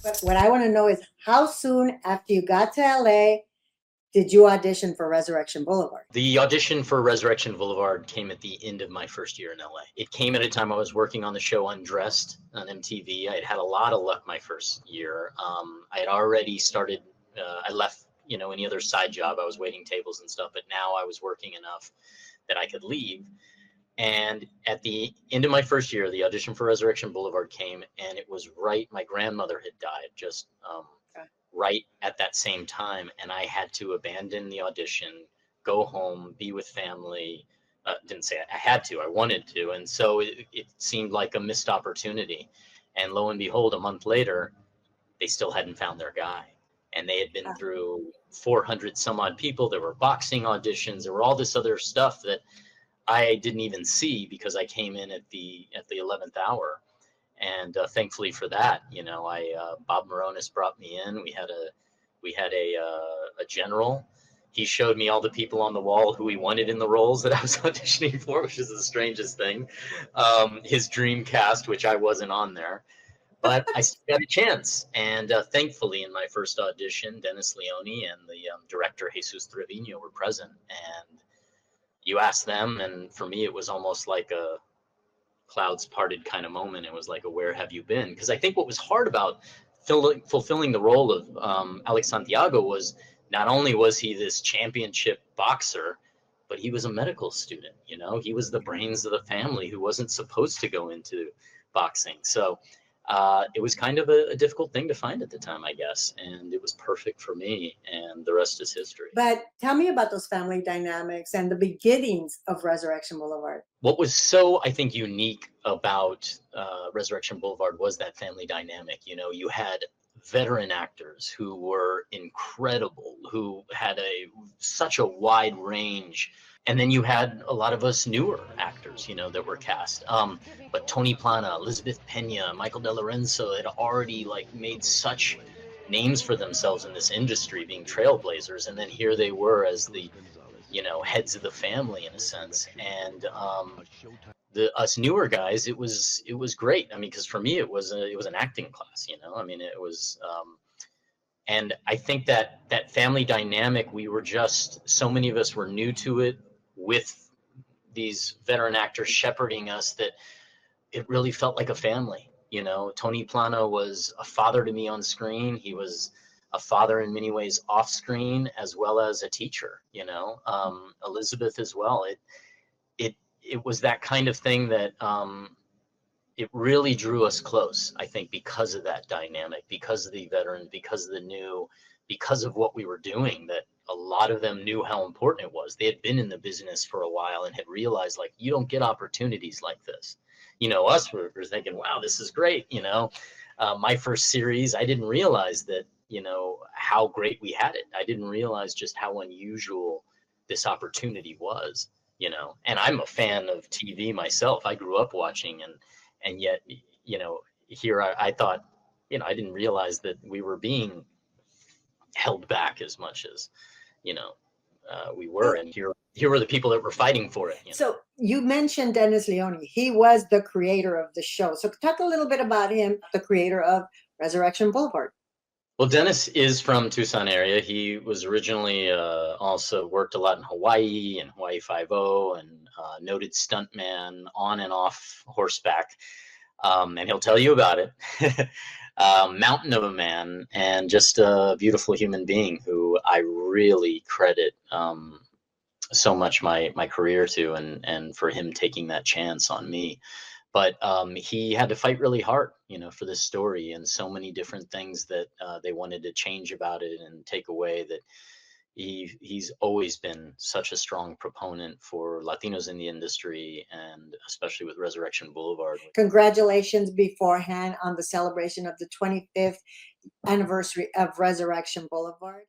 But what I want to know is how soon after you got to LA did you audition for Resurrection Boulevard? The audition for Resurrection Boulevard came at the end of my first year in LA. It came at a time I was working on the show Undressed on MTV. I had had a lot of luck my first year. I had already started, I left, any other side job. I was waiting tables and stuff, but now I was working enough that I could leave. And at the end of my first year, the audition for Resurrection Boulevard came, and it was right, my grandmother had died just right at that same time, and I had to abandon the audition, go home, be with family. Didn't say I had to, I wanted to. And so it seemed like a missed opportunity. And lo and behold, a month later, they still hadn't found their guy. And they had been through 400 some odd people. There were boxing auditions. There were all this other stuff that I didn't even see because I came in at the 11th hour. And thankfully for that, Bob Moronis brought me in. We had a general. He showed me all the people on the wall who he wanted in the roles that I was auditioning for, which is the strangest thing. His dream cast, which I wasn't on there, but I got a chance. And thankfully, in my first audition, Dennis Leone and the director Jesus Trevino were present. And you asked them, and for me, it was almost like a clouds parted kind of moment. It was like a where have you been? Because I think what was hard about fulfilling the role of Alex Santiago was not only was he this championship boxer, but he was a medical student. He was the brains of the family who wasn't supposed to go into boxing. So it was kind of a difficult thing to find at the time, I guess. And it was perfect for me, and the rest is history. But tell me about those family dynamics and the beginnings of Resurrection Boulevard. What was so, I think, unique about Resurrection Boulevard was that family dynamic. You had veteran actors who were incredible, who had such a wide range. And then you had a lot of us newer actors, that were cast. But Tony Plana, Elizabeth Pena, Michael De Lorenzo had already made such names for themselves in this industry, being trailblazers. And then here they were as the heads of the family in a sense. And us newer guys, it was great. I mean, because for me it was an acting class. I mean, it was. And I think that family dynamic, we were just, so many of us were new to it, with these veteran actors shepherding us, that it really felt like a family. Tony Plana was a father to me on screen. He was a father in many ways off screen, as well as a teacher. Elizabeth as well. It was that kind of thing that it really drew us close, I think, because of that dynamic, because of the veterans, because of the new, because of what we were doing, that a lot of them knew how important it was. They had been in the business for a while and had realized, you don't get opportunities like this. Us were thinking, wow, this is great. My first series, I didn't realize that, how great we had it. I didn't realize just how unusual this opportunity was, and I'm a fan of TV myself. I grew up watching, and yet, here I thought, I didn't realize that we were being held back as much as, we were. And here were the people that were fighting for it. So you mentioned Dennis Leone. He was the creator of the show. So talk a little bit about him, the creator of Resurrection Boulevard. Well, Dennis is from Tucson area. He was originally also worked a lot in Hawaii and Hawaii Five-0, and noted stuntman on and off horseback. And he'll tell you about it. Mountain of a man, and just a beautiful human being who I really credit so much my career to, and for him taking that chance on me. But he had to fight really hard, for this story, and so many different things that they wanted to change about it and take away, that he's always been such a strong proponent for Latinos in the industry, and especially with Resurrection Boulevard. Congratulations beforehand on the celebration of the 25th anniversary of Resurrection Boulevard.